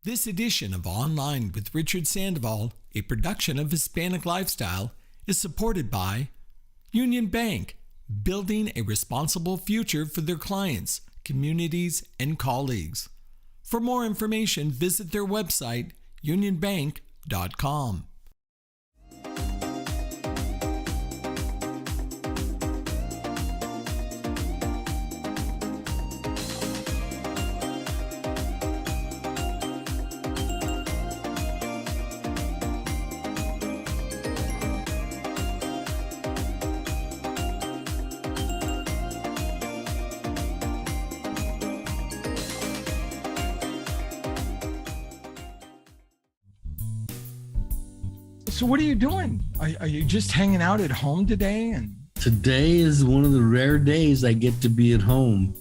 This edition of Online with Richard Sandoval, a production of Hispanic Lifestyle, is supported by Union Bank, building a responsible future for their clients, communities, and colleagues. For more information, visit their website, unionbank.com. So what are you doing? Are you just hanging out at home today? And today is one of the rare days I get to be at home.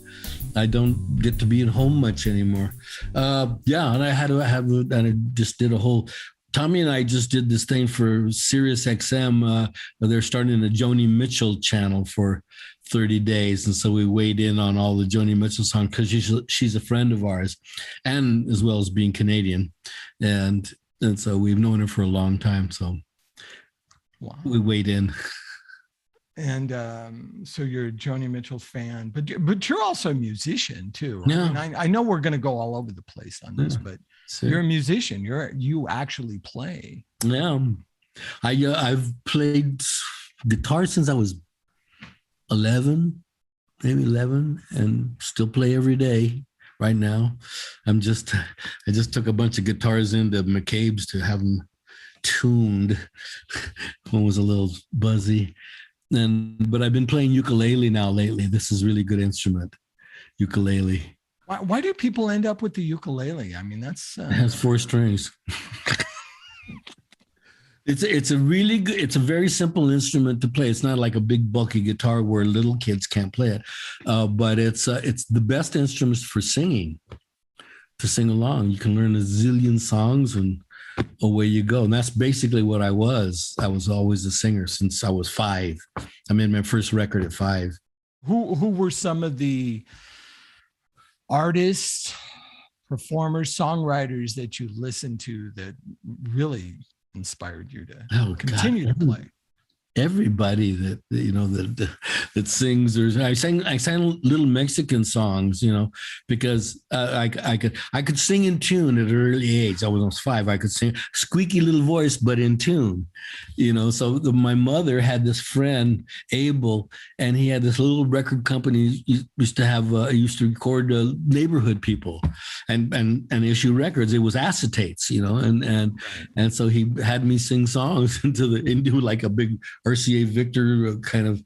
I don't get to be at home much anymore. And I just did a whole. Tommy and I just did this thing for Sirius XM. They're starting a Joni Mitchell channel for 30 days. And so we weighed in on all the Joni Mitchell songs because she's a friend of ours, and as well as being Canadian. And so we've known her for a long time. So wow. We weighed in. And so you're a Joni Mitchell fan, but you're also a musician too. Yeah. I mean, I know we're going to go all over the place on this, but you're a musician. You actually play. Yeah. I've played guitar since I was 11, and still play every day. Right now, I just took a bunch of guitars into McCabe's to have them tuned. One was a little buzzy, but I've been playing ukulele now lately. This is a really good instrument, ukulele. Why do people end up with the ukulele? I mean, that's it has 4 strings. It's a really good, it's a very simple instrument to play. It's not like a big bulky guitar where little kids can't play it, but it's the best instrument for singing, to sing along. You can learn a zillion songs and away you go. And that's basically what I was. I was always a singer since I was 5. I made my first record at 5. Who were some of the artists, performers, songwriters that you listened to that really inspired you to continue to play? Everybody that sings. I sang little Mexican songs, because I could sing in tune at an early age. I was almost 5. I could sing squeaky little voice, but in tune, So my mother had this friend Abel, and he had this little record company. He used to record neighborhood people, and issue records. It was acetates, and so he had me sing songs into like a big RCA Victor kind of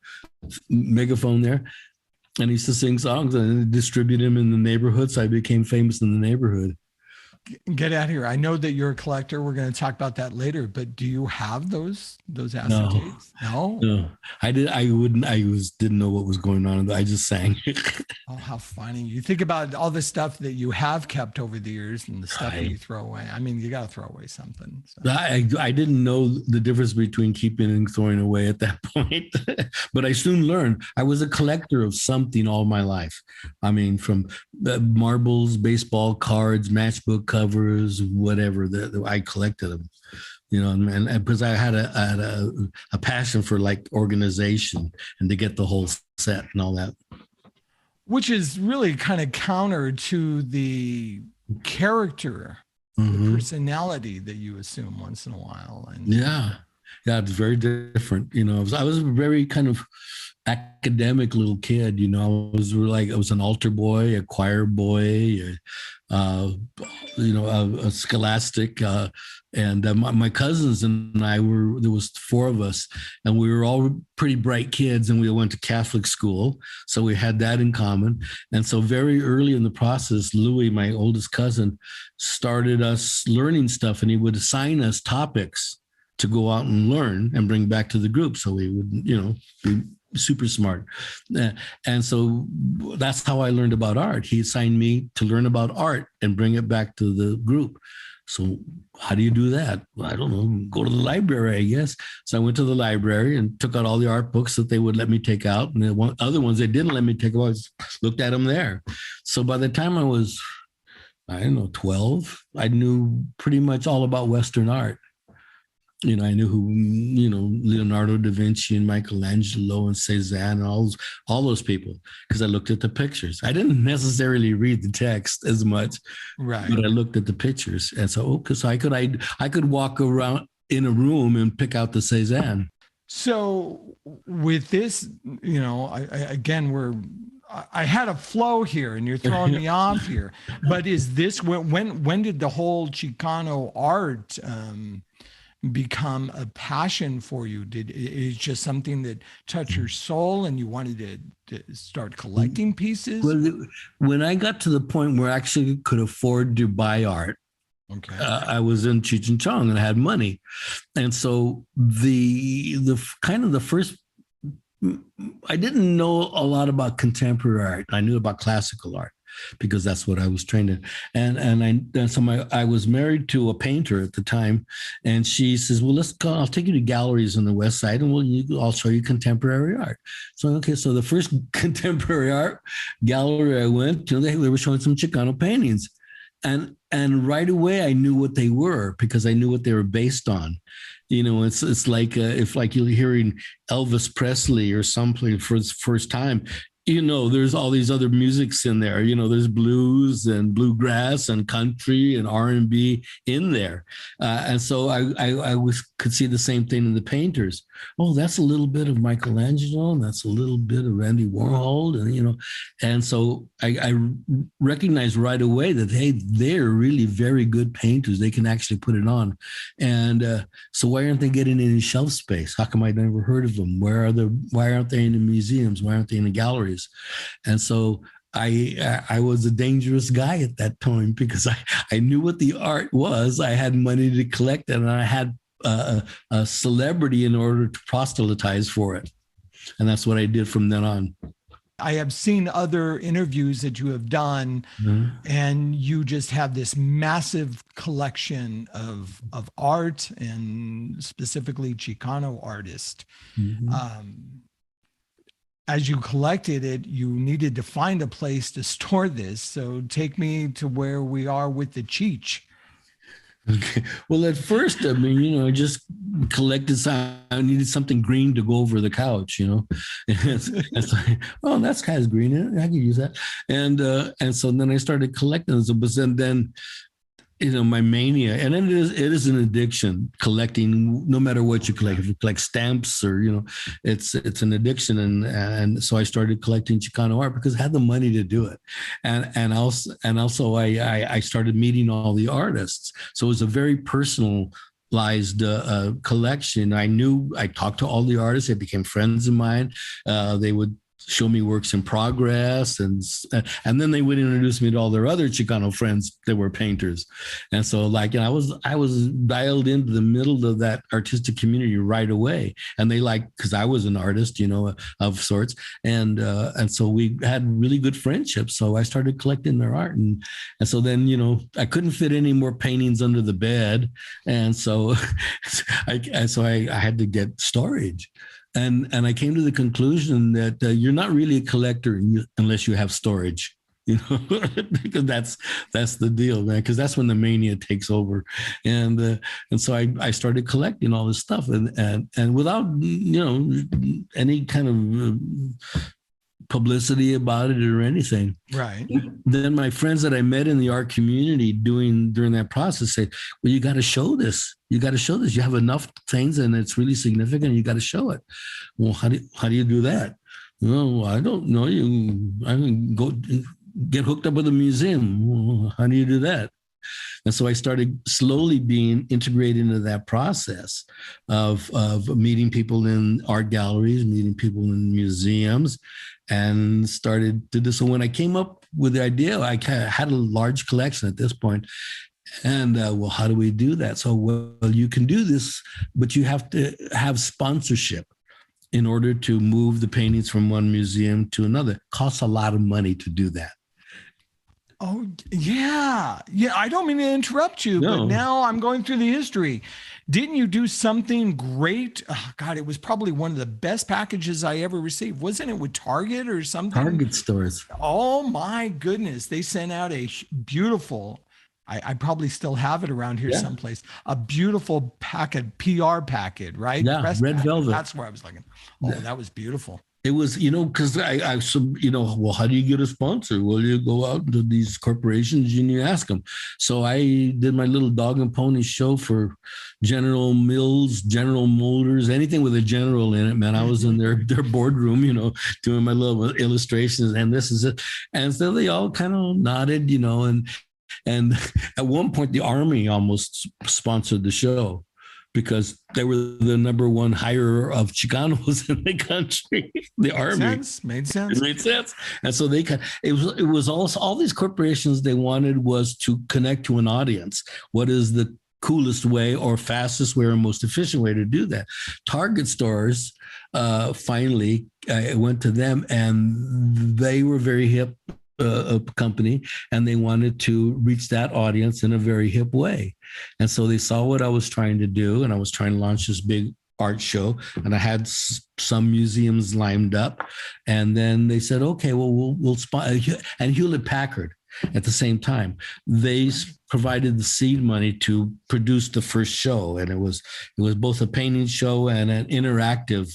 megaphone there. And he used to sing songs and distribute them in the neighborhood. So I became famous in the neighborhood. Get out of here. I know that you're a collector. We're going to talk about that later, but do you have those acetates? No. I didn't know what was going on. I just sang. Oh, how funny. You think about all the stuff that you have kept over the years and the stuff that you throw away. I mean, you got to throw away something. So. I didn't know the difference between keeping and throwing away at that point, but I soon learned. I was a collector of something all my life. I mean, from marbles, baseball cards, matchbook covers, whatever. I collected them, and because I had a passion for like organization and to get the whole set and all that. Which is really kind of counter to the character, the personality that you assume once in a while. And yeah, it's very different. I was a very kind of academic little kid. I was an altar boy, a choir boy, a scholastic, and my cousins and I there was 4 of us, and we were all pretty bright kids, and we went to Catholic school, so we had that in common. And so very early in the process, Louis, my oldest cousin, started us learning stuff, and he would assign us topics to go out and learn and bring back to the group, so we would, be super smart. And so that's how I learned about art. He assigned me to learn about art and bring it back to the group. So how do you do that? Well, I don't know. Go to the library, I guess. So I went to the library and took out all the art books that they would let me take out. And the other ones they didn't let me take out, I just looked at them there. So by the time I was I don't know, 12. I knew pretty much all about Western art. I knew who, Leonardo da Vinci and Michelangelo and Cezanne and all those people because I looked at the pictures. I didn't necessarily read the text as much, Right. but I looked at the pictures, and so because I could walk around in a room and pick out the Cezanne. So with this, I had a flow here and you're throwing me off here, but is this when did the whole Chicano art become a passion for you? Did it's just something that touched your soul and you wanted to start collecting pieces? Well, when I got to the point where I actually could afford to buy art, Okay. I was in Cheech and Chong and I had money, and so the kind of the first. I didn't know a lot about contemporary art. I knew about classical art because that's what I was trained in. I was married to a painter at the time, and she says, "Well, let's go. I'll take you to galleries on the West Side, and I'll show you contemporary art." So okay, so the first contemporary art gallery I went to, they were showing some Chicano paintings, and right away I knew what they were because I knew what they were based on. It's like if like you're hearing Elvis Presley or something for the first time, there's all these other musics in there. There's blues and bluegrass and country and R&B in there, and so I could see the same thing in the painters. Oh, that's a little bit of Michelangelo, and that's a little bit of Andy Warhol, and so I recognized right away that hey, they're really very good painters. They can actually put it on, and so why aren't they getting any shelf space? How come I never heard of them? Why aren't they in the museums? Why aren't they in the galleries? And so I was a dangerous guy at that time because I knew what the art was. I had money to collect it, and I had a celebrity in order to proselytize for it. And that's what I did from then on. I have seen other interviews that you have done, and you just have this massive collection of art and specifically Chicano artists. As you collected it, you needed to find a place to store this. So take me to where we are with the Cheech. Okay. Well, at first, I just collected some. I needed something green to go over the couch, it's like, oh, that's kind of green in it. I can use that. And so then I started collecting them. But then my mania, and it is an addiction collecting, no matter what you collect. If you collect stamps or, it's an addiction. And so I started collecting Chicano art because I had the money to do it. And also I started meeting all the artists. So it was a very personalized collection. I talked to all the artists. They became friends of mine. They would show me works in progress, and then they would introduce me to all their other Chicano friends that were painters. And so I was dialed into the middle of that artistic community right away, and they because I was an artist, of sorts, and so we had really good friendships. So I started collecting their art, and so then I couldn't fit any more paintings under the bed, and so I had to get storage. And I came to the conclusion that you're not really a collector unless you have storage, because that's the deal, man. Because that's when the mania takes over, and so I started collecting all this stuff, and without any kind of publicity about it or anything. Right. Then my friends that I met in the art community during that process said, well, you got to show this. You got to show this. You have enough things and it's really significant. You got to show it. Well, how do you do that? Well, I don't know. I can go get hooked up with a museum. Well, how do you do that? And so I started slowly being integrated into that process of meeting people in art galleries, meeting people in museums, and started to do. So when I came up with the idea, I had a large collection at this point. And well, how do we do that? So, well, you can do this, but you have to have sponsorship in order to move the paintings from one museum to another. It costs a lot of money to do that. Oh, yeah. Yeah. I don't mean to interrupt you, No. but now I'm going through the history. Didn't you do something great? Oh, God, it was probably one of the best packages I ever received. Wasn't it with Target or something? Target stores. Oh my goodness. They sent out a beautiful, I probably still have it around here Yeah. someplace, a beautiful packet, PR packet, right? Yeah. Press Red packet. velvet. That's where I was looking. Oh, that was beautiful. It was, because well, how do you get a sponsor? Well, you go out to these corporations and you ask them. So I did my little dog and pony show for General Mills, General Motors, anything with a general in it, man. I was in their boardroom, doing my little illustrations, and this is it. And so they all kind of nodded, and at one point the Army almost sponsored the show, because they were the number one hirer of Chicanos in the country, the Army. Made sense. It made sense. And so it was all these corporations, they wanted was to connect to an audience. What is the coolest way or fastest way or most efficient way to do that? Target stores, finally, I went to them, and they were very hip, a company, and they wanted to reach that audience in a very hip way. And so they saw what I was trying to do, and I was trying to launch this big art show, and I had some museums lined up. And then they said, okay, well, we'll and Hewlett Packard at the same time, they provided the seed money to produce the first show, and it was both a painting show and an interactive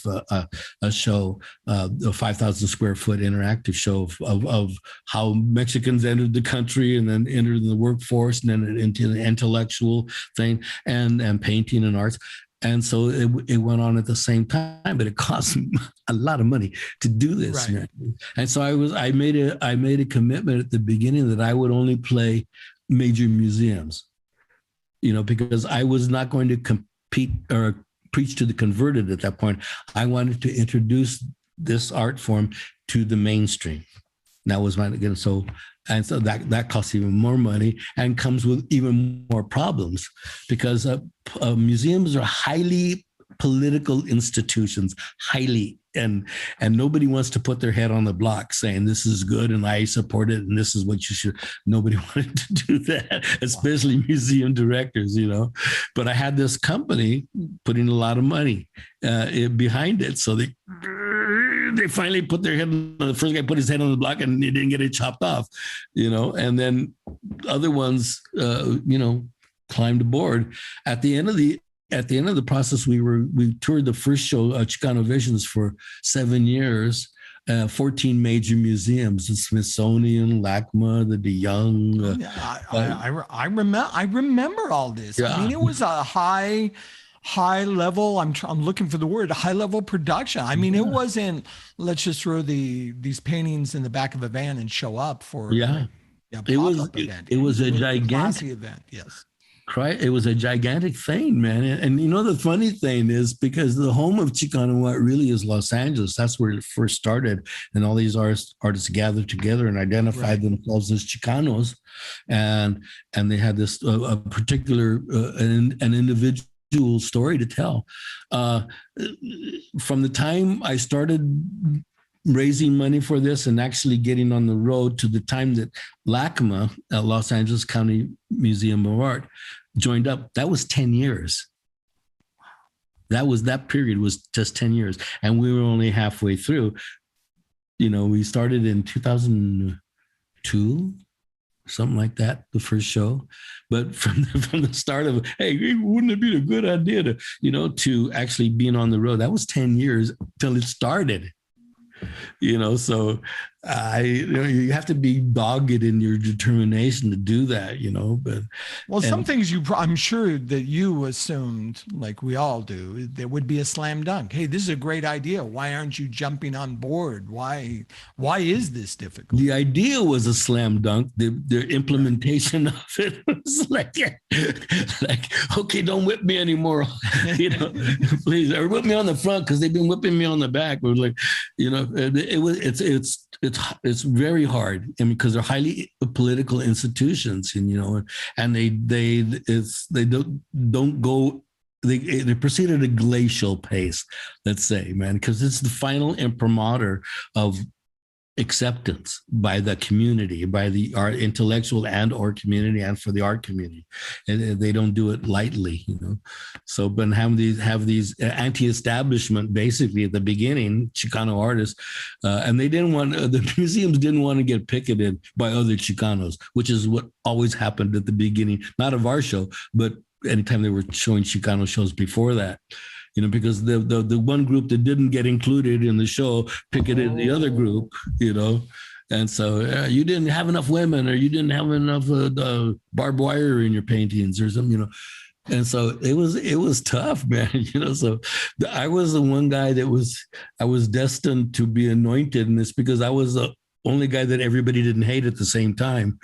a show, a 5,000 square foot interactive show of how Mexicans entered the country and then entered the workforce and then into the intellectual thing and painting and arts. And so it went on at the same time, but it cost a lot of money to do this. Right. And so I made a commitment at the beginning that I would only play major museums, because I was not going to compete or preach to the converted at that point. I wanted to introduce this art form to the mainstream. That was so that costs even more money and comes with even more problems, because museums are highly political institutions, and nobody wants to put their head on the block saying this is good and I support it and this is what you should. Nobody wanted to do that, especially museum directors, But I had this company putting a lot of money behind it, so they finally put their head on, the first guy put his head on the block and he didn't get it chopped off, and then other ones, climbed aboard. At the end of the process, we toured the first show, Chicano Visions, for 7 years, 14 major museums, the Smithsonian, LACMA, the De Young. I remember all this. Yeah. I mean, it was a high level. I'm looking for the word, high level production. I mean, it wasn't, let's just throw these paintings in the back of a van and show up for it was a gigantic event. Yes. It was a gigantic thing, man. And the funny thing is, because the home of Chicano art really is Los Angeles. That's where it first started. And all these artists gathered together and identified themselves as Chicanos. And they had this a particular, an individual story to tell. From the time I started raising money for this and actually getting on the road to the time that LACMA, Los Angeles County Museum of Art, joined up, that was 10 years. That period was just 10 years. And we were only halfway through. We started in 2002, something like that, the first show. But from the start of, hey, wouldn't it be a good idea to actually being on the road, that was 10 years till it started. So you have to be dogged in your determination to do that, but some things I'm sure that you assumed, like we all do, there would be a slam dunk. Hey, this is a great idea. Why aren't you jumping on board? Why is this difficult? The idea was a slam dunk. The implementation of it was like, okay, don't whip me anymore. Please, or whip me on the front, because they've been whipping me on the back. It was like, it's very hard, because they're highly political institutions, and they don't go. They proceed at a glacial pace, let's say, man, because it's the final imprimatur of acceptance by the community, by the art intellectual and or community, and for the art community, and they don't do it lightly, you know. So, but have these anti-establishment basically at the beginning, Chicano artists, and they didn't want the museums didn't want to get picketed by other Chicanos, which is what always happened at the beginning, not of our show, but anytime they were showing Chicano shows before that. You know, because the one group that didn't get included in the show picketed the other group, you know. And so you didn't have enough women, or you didn't have enough barbed wire in your paintings or something, you know. And so it was tough, man, you know. So I was the one guy I was destined to be anointed in this, because I was the only guy that everybody didn't hate at the same time.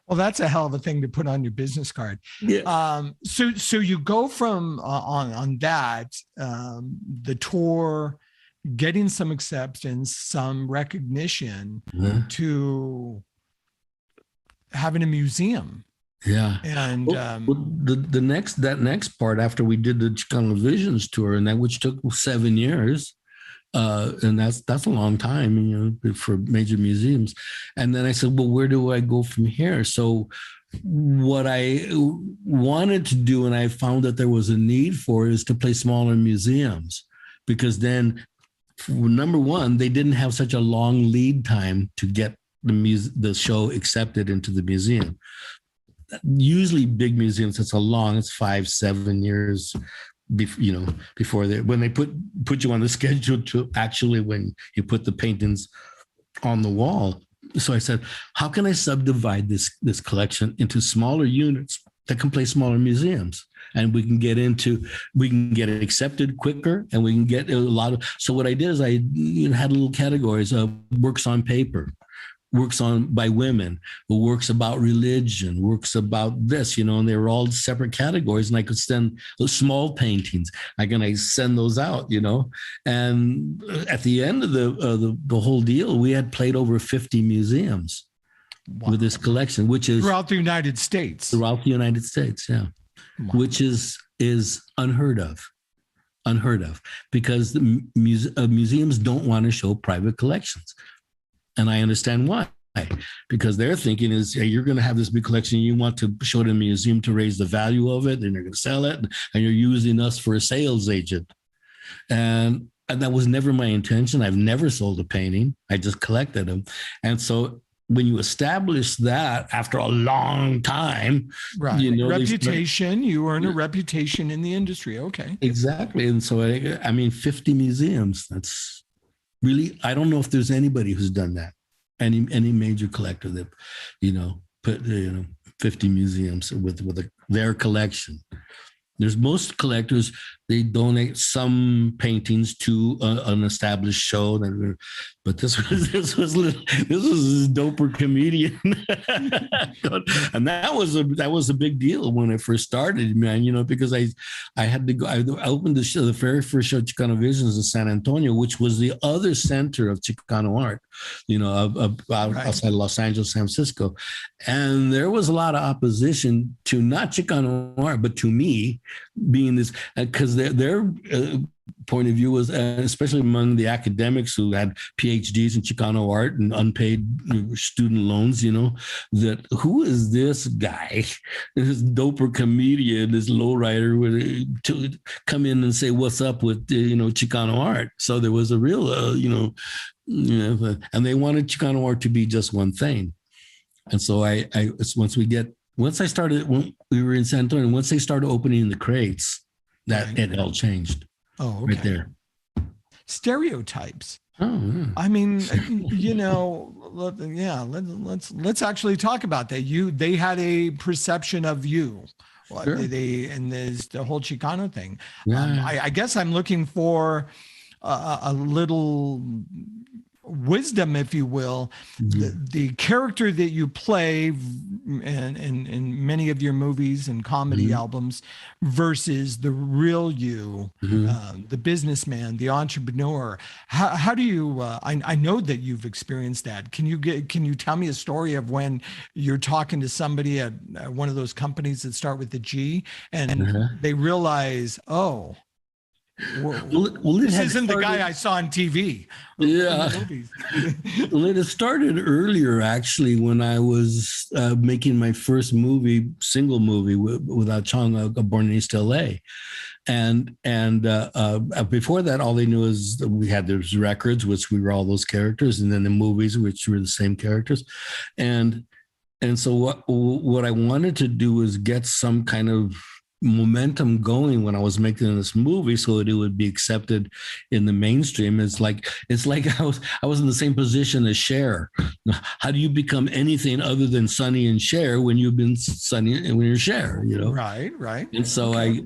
Well, that's a hell of a thing to put on your business card. Yeah. So you go from on that, the tour, getting some acceptance, some recognition, to having a museum. Yeah. And that next part, after we did the Chicano Visions tour, and that which took 7 years. And that's a long time, you know, for major museums. And then I said, well, where do I go from here? So what I wanted to do, and I found that there was a need for, is to play smaller museums, because then, number one, they didn't have such a long lead time to get the show accepted into the museum. Usually big museums, it's 5-7 years, you know, before when they put you on the schedule to actually when you put the paintings on the wall. So I said, how can I subdivide this collection into smaller units that can play smaller museums, and we can get it accepted quicker, and we can get a lot of. So what I did is I had little categories of works on paper, works on by women, works about religion, works about this, you know, and they were all separate categories, and I could send those small paintings. I send those out, you know, and at the end of the whole deal, we had played over 50 museums. Wow. With this collection, which is throughout the United States. Yeah, wow. Which is unheard of, because the museums don't want to show private collections. And I understand why, because their thinking is, hey, you're going to have this big collection, you want to show it in a museum to raise the value of it, and they're going to sell it, and you're using us for a sales agent. And that was never my intention. I've never sold a painting. I just collected them. And so when you establish that after a long time, right? You know, reputation, you earn a reputation in the industry. Okay. Exactly. And so, 50 museums, that's really, I don't know if there's anybody who's done that. Any major collector that, you know, put 50 museums with their collection. There's most collectors, they donate some paintings to an established show, but this was a doper comedian, and that was a big deal when it first started, man. You know, because I had to go. I opened the show, the very first show, Chicano Visions, in San Antonio, which was the other center of Chicano art, you know, outside Los Angeles, San Francisco, and there was a lot of opposition to not Chicano art, but to me being this, because their point of view was, especially among the academics who had PhDs in Chicano art and unpaid student loans, you know, that who is this guy, this doper comedian, this lowrider, to come in and say what's up with Chicano art. So there was a real, and they wanted Chicano art to be just one thing. And so when we were in San Antonio, once they started opening the crates, it all changed. Oh, okay. Right there. Stereotypes. Oh, yeah. I mean, let's actually talk about that. They had a perception of you. Sure. And there's the whole Chicano thing. Yeah. I guess I'm looking for a little wisdom, if you will. Mm-hmm. The character that you play in many of your movies and comedy mm-hmm. albums versus the real you, mm-hmm. The businessman, the entrepreneur. How do you? I know that you've experienced that. Can you tell me a story of when you're talking to somebody at one of those companies that start with the G and mm-hmm. they realize, oh, Well, this isn't the guy I saw on TV. Yeah. Well, it started earlier, actually, when I was making my first single movie without Chong, Born in East LA. And before that, all they knew is that we had those records, which we were all those characters, and then the movies, which were the same characters. And so what I wanted to do was get some kind of momentum going when I was making this movie so that it would be accepted in the mainstream. It's like I was in the same position as Cher. How do you become anything other than Sonny and Cher when you've been Sonny and when you're Cher, you know? Right. And so I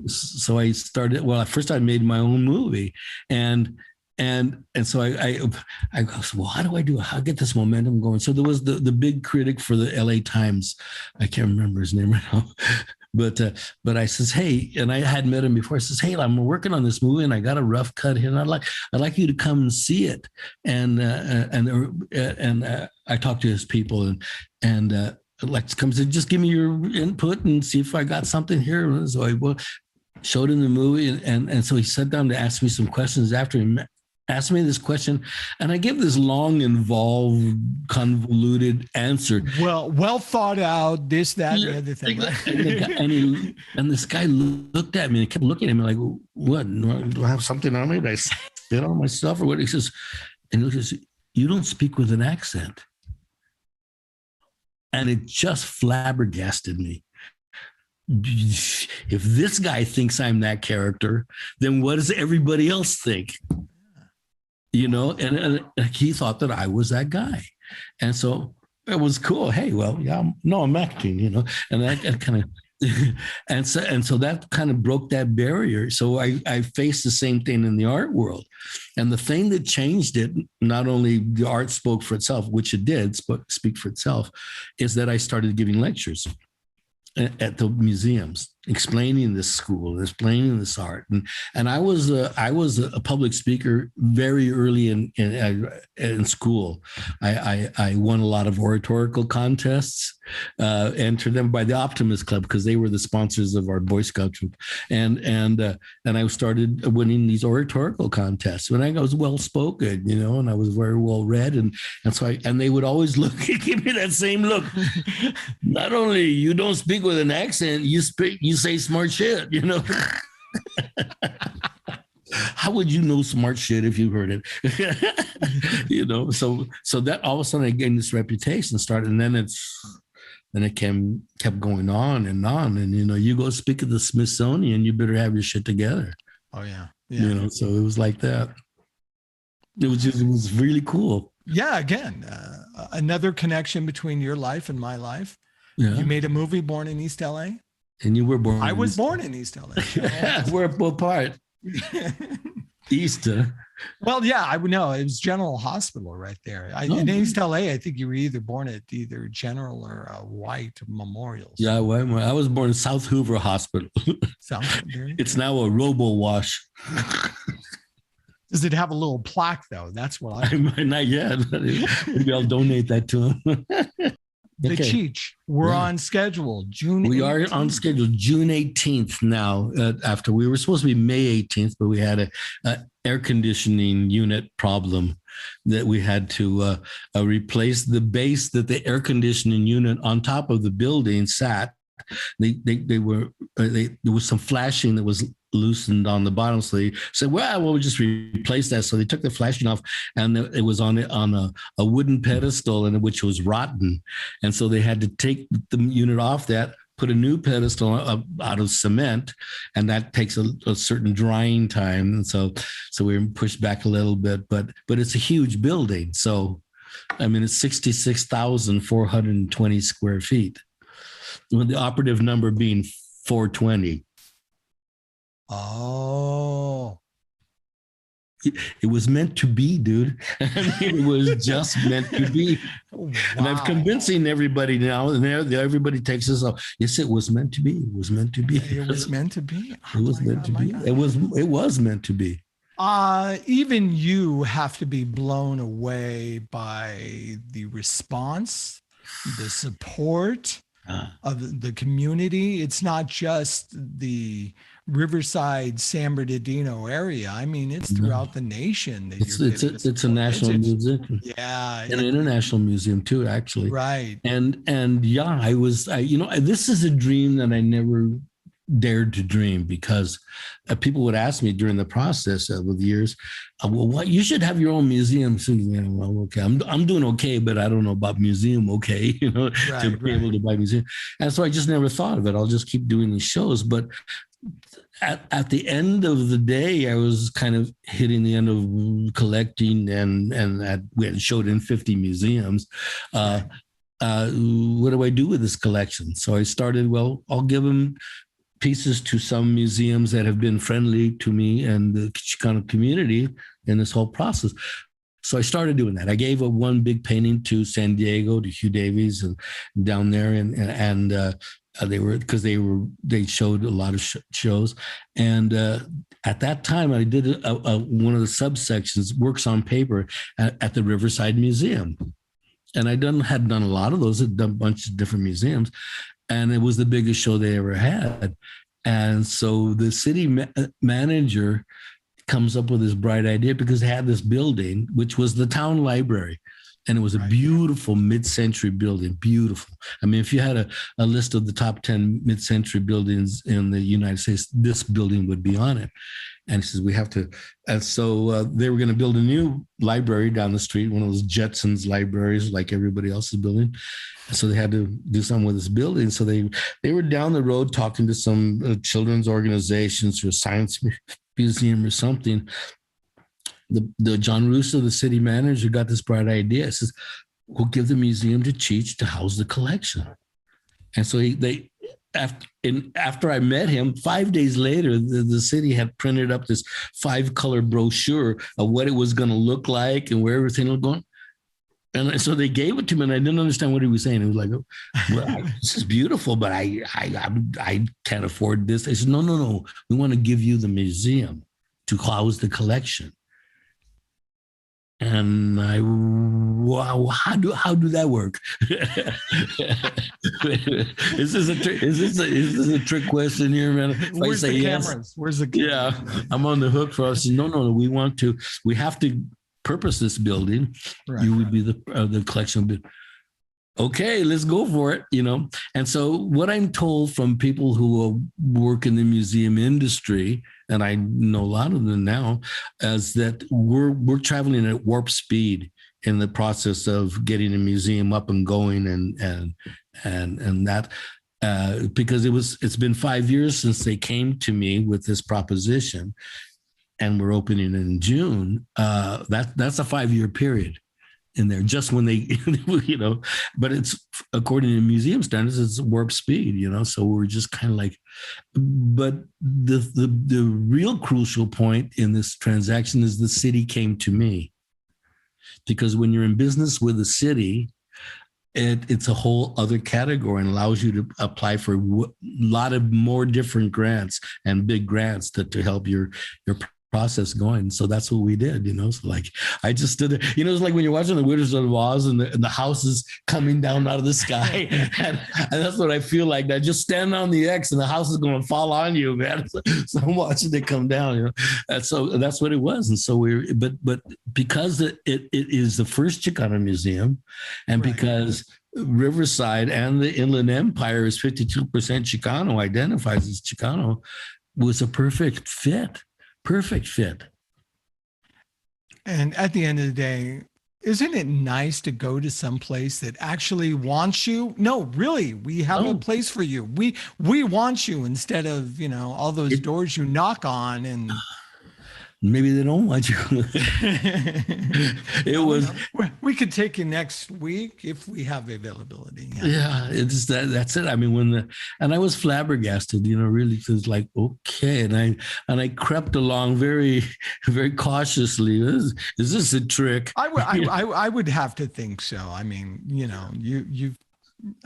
started, well, first I made my own movie, and so I go, well, how do I get this momentum going? So there was the big critic for the LA Times. I can't remember his name right now. But I says, hey, and I had met him before. I says, hey, I'm working on this movie and I got a rough cut here, and I'd like you to come and see it. And I talked to his people and like to come and just give me your input and see if I got something here. So I showed him the movie, and so he sat down to ask me some questions after he asked me this question, and I gave this long, involved, convoluted answer. Well thought out, this, that, and the other thing. Right? And this guy looked at me and kept looking at me like, what? Do I have something on me? Did I spit on myself or what? He says, you don't speak with an accent. And it just flabbergasted me. If this guy thinks I'm that character, then what does everybody else think? You know, and he thought that I was that guy. And so it was cool. Hey, well, yeah, I'm acting, you know, and that kind of, and so that kind of broke that barrier. So I faced the same thing in the art world. And the thing that changed it, not only the art spoke for itself, which it did speak for itself, is that I started giving lectures at the museums, explaining this school, explaining this art, and I was a public speaker very early in school. I won a lot of oratorical contests, entered them by the Optimist Club because they were the sponsors of our Boy Scout troop, and I started winning these oratorical contests. When I was well spoken, you know, and I was very well read, and so they would always give me that same look. Not only you don't speak with an accent, you say smart shit, you know. How would you know smart shit if you heard it? You know, so that all of a sudden I gained this reputation started, and then it kept going on, and you know, you go speak at the Smithsonian, you better have your shit together. Oh yeah. You know, so it was like that. It was really cool. Yeah, again, another connection between your life and my life. Yeah. You made a movie, Born in East LA. And you were born. I was born in East LA. We're both part. East. Well, yeah, I would know. It was General Hospital right there. In East LA, I think you were either born at either General or White Memorials. Yeah, I was born in South Hoover Hospital. It's now a robo-wash. Does it have a little plaque, though? That's what Not yet. Maybe I'll donate that to him. The Cheech, we're on schedule. We are on schedule June 18th now. After we were supposed to be May 18th, but we had a air conditioning unit problem that we had to replace the base that the air conditioning unit on top of the building sat. There was some flashing that was loosened on the bottom, so they said, well, we'll just replace that. So they took the flashing off, and it was on a wooden pedestal, and which was rotten, and so they had to take the unit off that, put a new pedestal out of cement, and that takes a certain drying time, and so we were pushed back a little bit, but it's a huge building. So I mean, it's 66,420 square feet, with the operative number being 420. Oh, it was meant to be, dude. It was just meant to be. Wow. And I'm convincing everybody now, and everybody takes this off. Yes, it was meant to be. It was meant to be. It was meant to be. It was meant to be. It was meant to be. Even you have to be blown away by the response, the support, of the community. It's not just the Riverside, San Bernardino area. I mean, it's throughout the nation that you're getting this. It's a national museum, yeah, an international museum too, actually. right. And yeah, this is a dream that I never dared to dream, because people would ask me during the process with years, well, what, you should have your own museum. So, yeah, well, okay, I'm doing okay, but I don't know about museum. Okay, to be able to buy museum. And so I just never thought of it. I'll just keep doing these shows. But at the end of the day, I was kind of hitting the end of collecting, and we had showed in 50 museums. What do I do with this collection? So I started, well, I'll give them pieces to some museums that have been friendly to me and the Chicano community in this whole process. So I started doing that. I gave one big painting to San Diego, to Hugh Davies, and down there, and they showed a lot of shows. And at that time, I did one of the subsections, works on paper, at the Riverside Museum. And had done a lot of those, I'd done a bunch of different museums. And it was the biggest show they ever had. And so the city manager comes up with this bright idea, because they had this building, which was the town library. And it was a beautiful mid-century building, beautiful. I mean, if you had a list of the top 10 mid-century buildings in the United States, this building would be on it. And he says, we have to. And so they were going to build a new library down the street, one of those Jetsons libraries like everybody else is building. So they had to do something with this building. So they were down the road talking to some children's organizations or a science museum or something. The John Russo, the city manager, got this bright idea. He says, we'll give the museum to Cheech to house the collection. And so after I met him, 5 days later, the city had printed up this 5-color brochure of what it was going to look like and where everything was going. And so they gave it to me, and I didn't understand what he was saying. It was like, well, this is beautiful, but I can't afford this. I said, no. We want to give you the museum to house the collection. And wow, how do that work? Is this a trick question here, man? Where's the cameras? Where's the cameras? Yeah, I'm on the hook for us. No, we have to purpose this building. Right. You would be the collection. Okay, let's go for it, And so what I'm told from people who work in the museum industry, and I know a lot of them now, is that we're traveling at warp speed in the process of getting a museum up and going, and that because it's been 5 years since they came to me with this proposition, and we're opening in June. That's a 5-year period in there, just when they, but it's, according to museum standards, it's warp speed, so we're just kind of like, but the real crucial point in this transaction is the city came to me, because when you're in business with the city, it's a whole other category and allows you to apply for a lot of more different grants and big grants to help your process going. So that's what we did, So like I just stood there, it's like when you're watching the Wizard of Oz and the house is coming down out of the sky, and that's what I feel like. I just stand on the X and the house is going to fall on you, man. So I'm watching it come down, And so that's what it was. And so but because it is the first Chicano museum, and because Riverside and the Inland Empire is 52% Chicano, identifies as Chicano, was a perfect fit. And at the end of the day, isn't it nice to go to some place that actually wants you? No, really, we have a place for you. We want you, instead of, all those doors you knock on and maybe they don't want you. We could take you next week if we have availability. Yeah, it's that's it. I mean, and I was flabbergasted, really, because like, okay. And I crept along very, very cautiously. Is this a trick? I would have to think so. I mean, you've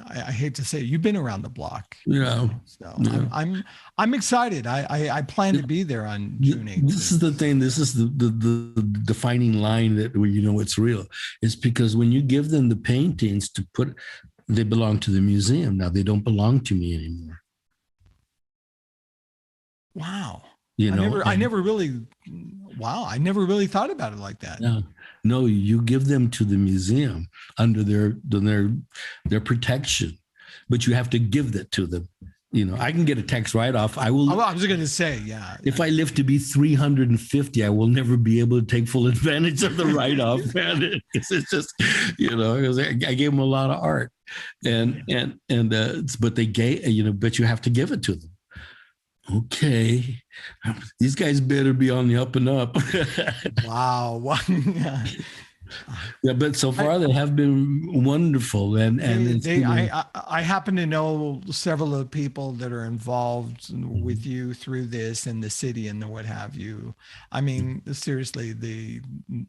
I hate to say it, you've been around the block. Yeah. So yeah. I'm excited. I plan to be there on June 8th. This is the thing. This is the defining line that it's real. It's because when you give them the paintings to put, They belong to the museum now. They don't belong to me anymore. Wow. You know, I never really, wow. I never really thought about it like that. yeah. No, you give them to the museum under their protection, but you have to give that to them. You know, I can get a tax write-off. I will. I was going to say, yeah. If I live to be 350, I will never be able to take full advantage of the write-off, man. It's just, you know, I gave them a lot of art, but they gave, you know, but you have to give it to them. Okay, these guys better be on the up and up. Wow. Yeah, but so far they have been wonderful, and I happen to know several of the people that are involved with you through this and the city and the what have you. I mean, seriously,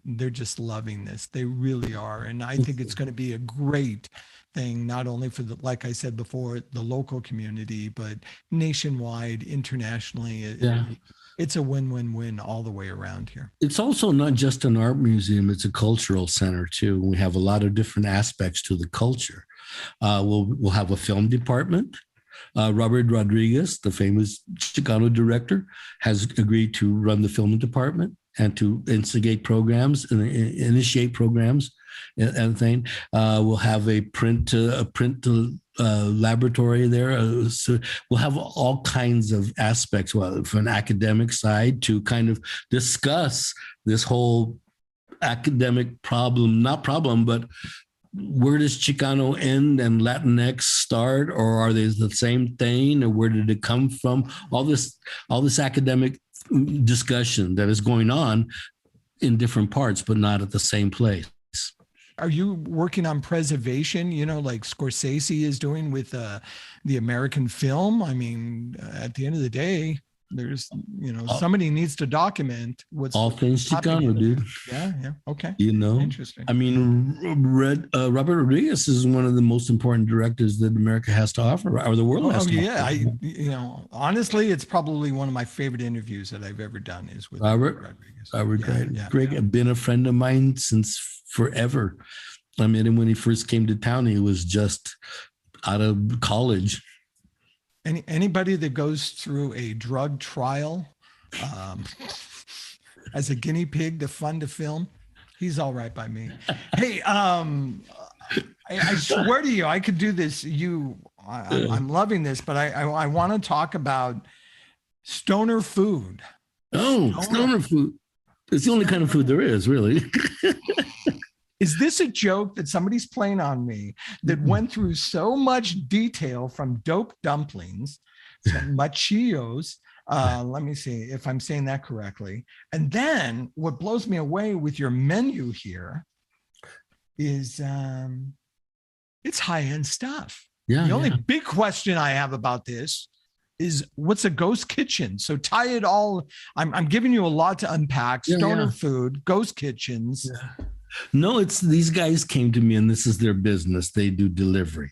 they're just loving this. They really are, and I think it's going to be a great thing, not only for the, like I said before, the local community, but nationwide, internationally. Yeah. It's a win-win-win all the way around here. It's also not just an art museum, it's a cultural center too. We have a lot of different aspects to the culture. We'll have a film department. Robert Rodriguez, the famous Chicano director, has agreed to run the film department and to instigate programs and initiate programs and thing. We'll have a print laboratory there. So we'll have all kinds of aspects, well, from an academic side to kind of discuss this whole academic problem, not problem, but where does Chicano end and Latinx start, or are they the same thing, or where did it come from? All this academic discussion that is going on in different parts, but not at the same place. Are you working on preservation, you know, like Scorsese is doing with the American film? I mean, at the end of the day, there's, you know, somebody needs to document what's all things Chicano, dude. Yeah. Okay. You know, interesting. I mean, Robert Rodriguez is one of the most important directors that America has to offer, or the world has to offer. You know, honestly, it's probably one of my favorite interviews that I've ever done is with Robert Rodriguez. Greg, been a friend of mine since forever. I met him when he first came to town. He was just out of college. Anybody that goes through a drug trial as a guinea pig to fund a film, he's all right by me. Hey, I swear to you, I could do this. I'm loving this, but I want to talk about stoner food. Oh, stoner food. It's the only kind of food there is, really. Is this a joke that somebody's playing on me that went through so much detail from dope dumplings, machillos? Let me see if I'm saying that correctly. And then what blows me away with your menu here is it's high-end stuff. Yeah. The only big question I have about this is what's a ghost kitchen? So tie it all. I'm giving you a lot to unpack. Stoner food, ghost kitchens. Yeah. No, it's these guys came to me, and this is their business. They do delivery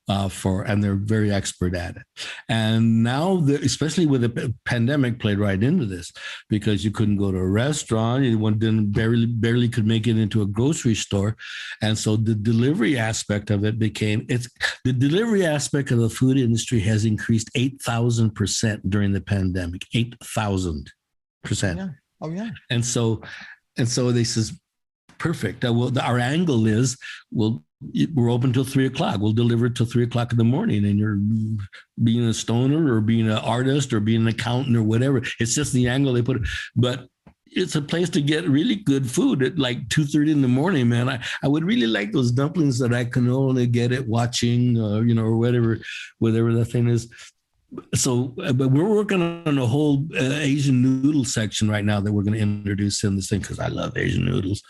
and they're very expert at it. And now, especially with the pandemic, played right into this because you couldn't go to a restaurant, you barely could make it into a grocery store, and so the delivery aspect of it the delivery aspect of the food industry has increased 8,000% during the pandemic. 8,000%. Yeah. Oh yeah. And so they says, perfect. Our angle is we're open till 3:00. We'll deliver till 3:00 in the morning. And you're being a stoner or being an artist or being an accountant or whatever. It's just the angle they put it. But it's a place to get really good food at like 2:30 in the morning, man. I would really like those dumplings that I can only get at watching, or whatever the thing is. So, but we're working on a whole Asian noodle section right now that we're going to introduce in this thing because I love Asian noodles,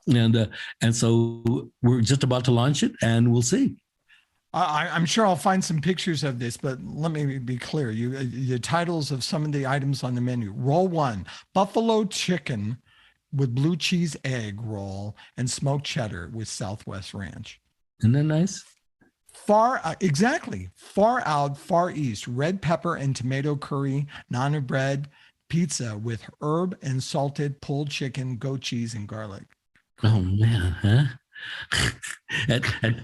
and so we're just about to launch it, and we'll see. I'm sure I'll find some pictures of this, but let me be clear. The titles of some of the items on the menu: roll 1, buffalo chicken with blue cheese egg roll, and smoked cheddar with Southwest Ranch. Isn't that nice? Far out, far east, red pepper and tomato curry, naan bread, pizza with herb and salted pulled chicken, goat cheese, and garlic. Oh man, huh?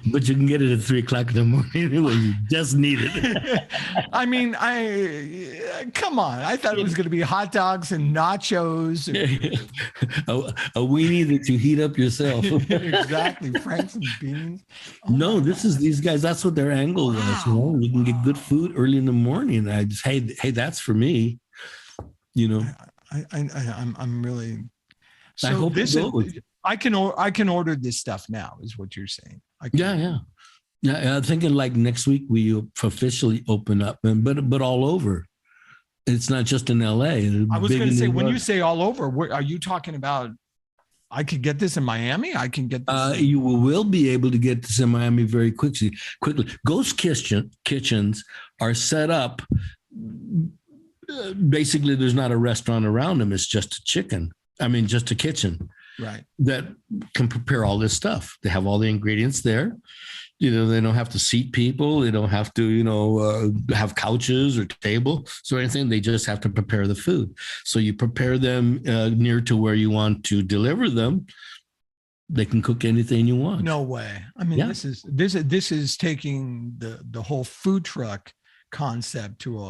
But you can get it at 3:00 in the morning when you just need it. I mean, come on. I thought it was going to be hot dogs and nachos. A weenie that you heat up yourself. Exactly. Franks and beans. Oh No, this is these guys. That's what their angle was. You know, you can get good food early in the morning. I just, hey, that's for me. You know, I'm really. So I hope this it is. goes. I can order this stuff now, is what you're saying. Yeah. I'm thinking like next week we officially open up, but all over. It's not just in LA. I was going to say, when you say all over, are you talking about? I could get this in Miami. I can get this. You will be able to get this in Miami very quickly. Ghost kitchens are set up. Basically, there's not a restaurant around them. It's just just a kitchen. Right. That can prepare all this stuff. They have all the ingredients there. You know, they don't have to seat people. They don't have to, have couches or tables or anything. They just have to prepare the food. So you prepare them near to where you want to deliver them. They can cook anything you want. No way. I mean, this is taking the whole food truck concept to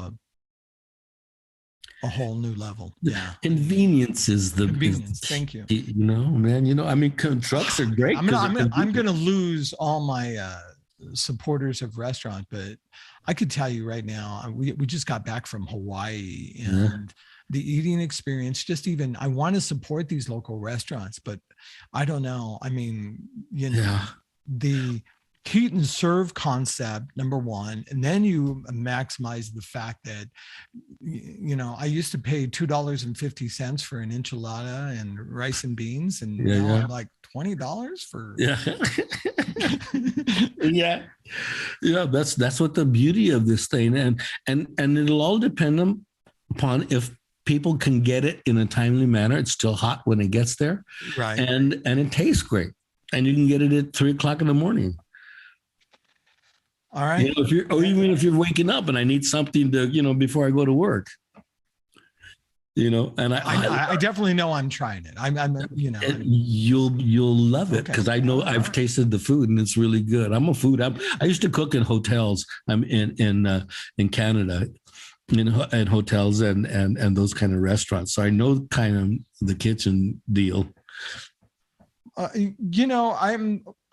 a whole new level. Yeah. Convenience is the convenience. Thank you. You know, man, trucks are great. I'm going to lose all my supporters of restaurant, but I could tell you right now, we just got back from Hawaii, and the eating experience, I want to support these local restaurants, but I don't know. I mean, the heat and serve concept, number one, and then you maximize the fact that, I used to pay $2.50 for an enchilada and rice and beans, and now I'm like $20 for. That's what the beauty of this thing, and it'll all depend upon if people can get it in a timely manner. It's still hot when it gets there, right? And it tastes great, and you can get it at 3:00 in the morning. All right. Even if you're waking up and I need something to, before I go to work, and I definitely know I'm trying it. You'll love it because I know I've tasted the food and it's really good. I used to cook in hotels. I'm in Canada, in hotels and those kind of restaurants. So I know kind of the kitchen deal.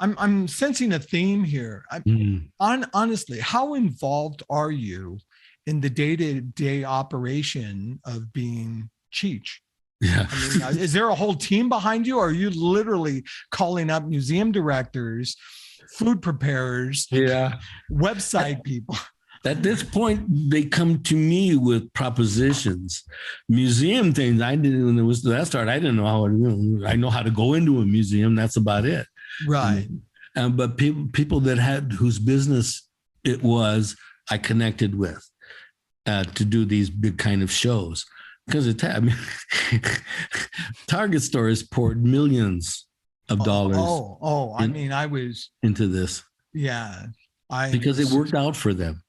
I'm sensing a theme here. Honestly, how involved are you in the day-to-day operation of being Cheech? Yeah. I mean, is there a whole team behind you, or are you literally calling up museum directors, food preparers, website people? At this point, they come to me with propositions. Museum things, I didn't, when it was that start, I didn't know how I know how to go into a museum. That's about it. Right. But people that whose business it was, I connected with to do these big kind of shows. Because Target stores poured millions of dollars. I was into this. Yeah. Because it worked out for them.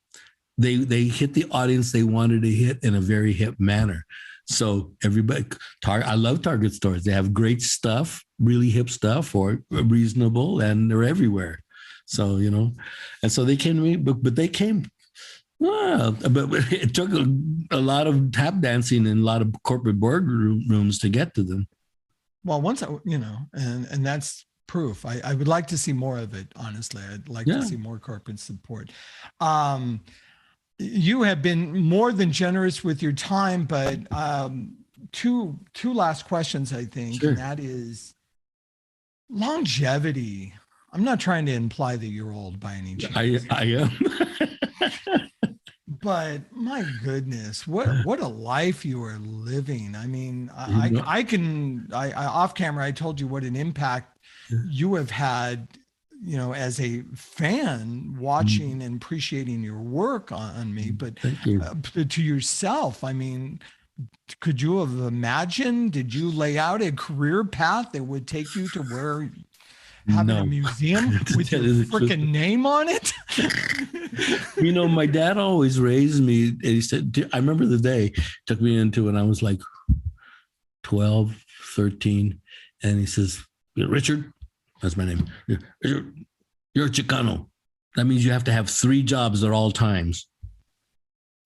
They hit the audience they wanted to hit in a very hip manner. So everybody, I love Target stores. They have great stuff, really hip stuff, or reasonable, and they're everywhere. So, and so they came to me, but they came. But it took a lot of tap dancing and a lot of corporate boardrooms to get to them. Well, once and that's proof. I would like to see more of it. Honestly, I'd like to see more corporate support. You have been more than generous with your time, but two last questions, I think, sure. And that is longevity. I'm not trying to imply that you're old by any chance. I am. But my goodness, what a life you are living. I mean, I off camera, I told you what an impact you have had, as a fan watching and appreciating your work on me, but to yourself, I mean, could you have imagined, did you lay out a career path that would take you to where having a museum with your freaking name on it? My dad always raised me, and he said, I remember the day he took me into when I was like 12, 13, and he says, Richard, That's my name. You're a Chicano. That means you have to have 3 jobs at all times.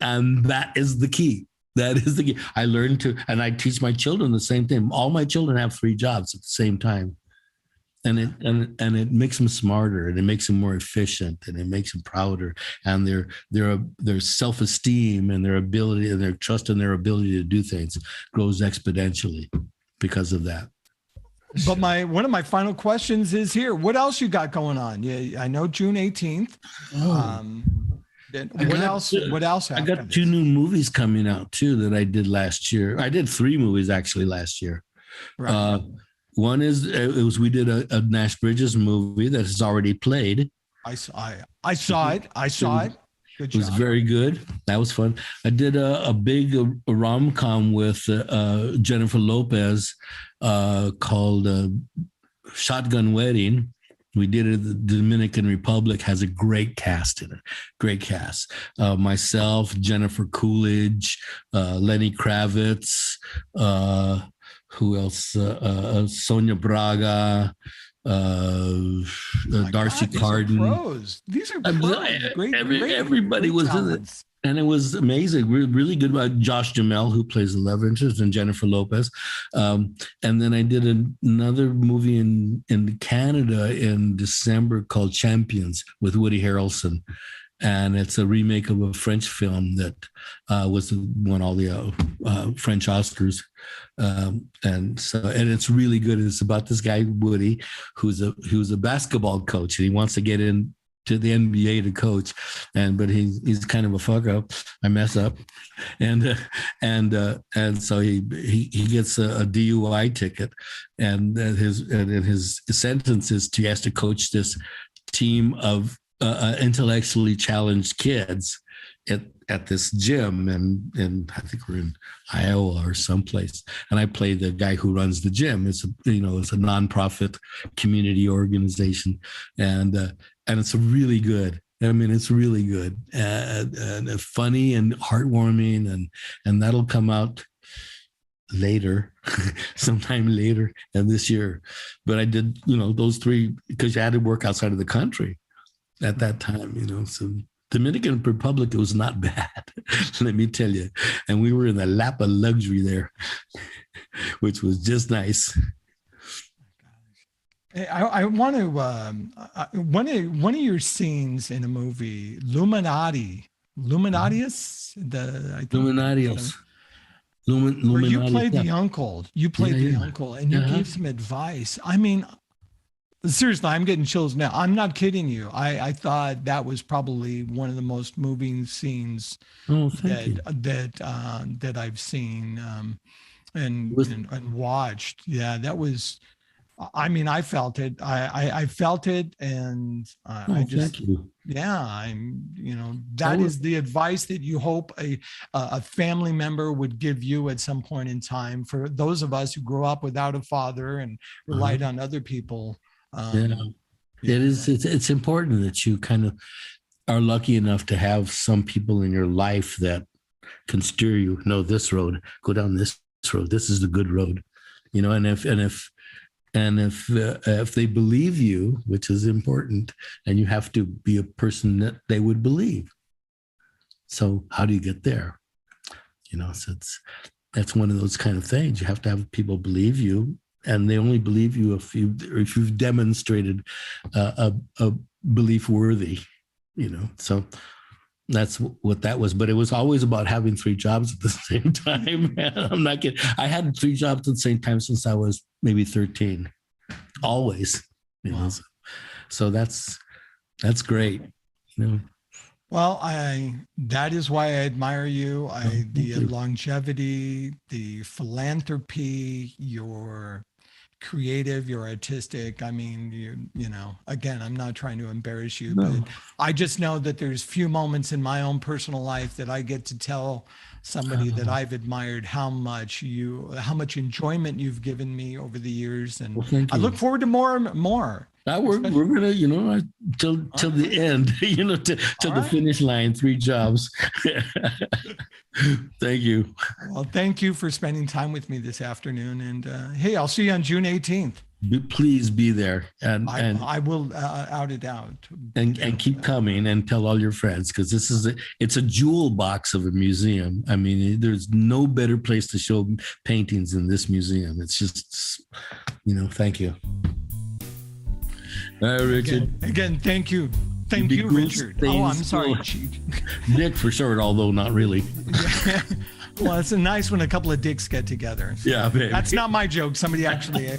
And that is the key. That is the key. I learned to, and I teach my children the same thing. All my children have 3 jobs at the same time. And it makes them smarter, and it makes them more efficient, and it makes them prouder, and their self-esteem and their ability and their trust in their ability to do things grows exponentially because of that. But one of my final questions is here. What else you got going on? Yeah, I know June 18th. What else? I got 2 new movies coming out too that I did last year. I did 3 movies actually last year. Right. One is we did a Nash Bridges movie that has already played. I saw it. Good job. It was very good. That was fun. I did a big rom-com with Jennifer Lopez called Shotgun Wedding. We did it. The Dominican Republic has a great cast in it. Great cast. Myself, Jennifer Coolidge, Lenny Kravitz, who else? Sonia Braga, Darcy Carden. These are great. Everybody was in it. And it was amazing. Really good about Josh Jamel, who plays the love interest, and Jennifer Lopez. And then I did another movie in Canada in December called Champions with Woody Harrelson. And it's a remake of a French film that won all the French Oscars. And it's really good. It's about this guy, Woody, who's a basketball coach, and he wants to get into the NBA to coach, but he's kind of a fuck up. I mess up, and so he gets a DUI ticket, and his sentence is he has to coach this team of intellectually challenged kids at this gym, and I think we're in Iowa or someplace. And I play the guy who runs the gym. It's a nonprofit community organization, and it's really good. I mean, it's really good and funny and heartwarming, and that'll come out later, sometime later and this year. But I did, those 3 because you had to work outside of the country at that time, so Dominican Republic, it was not bad, let me tell you. And we were in the lap of luxury there, which was just nice. I want to one of your scenes in a movie, Illuminatius, where you played the uncle. You played the uncle, and you gave some advice. I mean, seriously, I'm getting chills now. I'm not kidding you. I thought that was probably one of the most moving scenes that I've seen and watched. Yeah, that was. I mean, I felt it. I felt it, and I just. Thank you. Yeah, that is the advice that you hope a family member would give you at some point in time. For those of us who grew up without a father and relied on other people. It's important that you kind of are lucky enough to have some people in your life that can steer you. No, this road, go down this road. This is the good road, and if they believe you, which is important, and you have to be a person that they would believe. So how do you get there? So that's one of those kind of things. You have to have people believe you. And they only believe you if you've demonstrated a belief worthy, So that's what that was. But it was always about having 3 jobs at the same time. I'm not kidding. I had 3 jobs at the same time since I was maybe 13. Always, Wow. So that's great. Well, that is why I admire you. The longevity, the philanthropy, your creative, you're artistic. I mean, again, I'm not trying to embarrass you, but I just know that there's few moments in my own personal life that I get to tell somebody that I've admired how much enjoyment you've given me over the years. And I look forward to more. We're gonna, till the end, till the finish line, 3 jobs. Thank you. Well, thank you for spending time with me this afternoon. And hey, I'll see you on June 18th. Please be there, and I will out it out and keep coming and tell all your friends, because it's a jewel box of a museum. I mean, there's no better place to show paintings than this museum. It's just, thank you. Richard. Again, thank you. Thank you, Richard. Oh, I'm sorry, Cheech. Dick for short, although not really. Well, it's nice when a couple of dicks get together. Yeah, baby. That's not my joke. Somebody actually.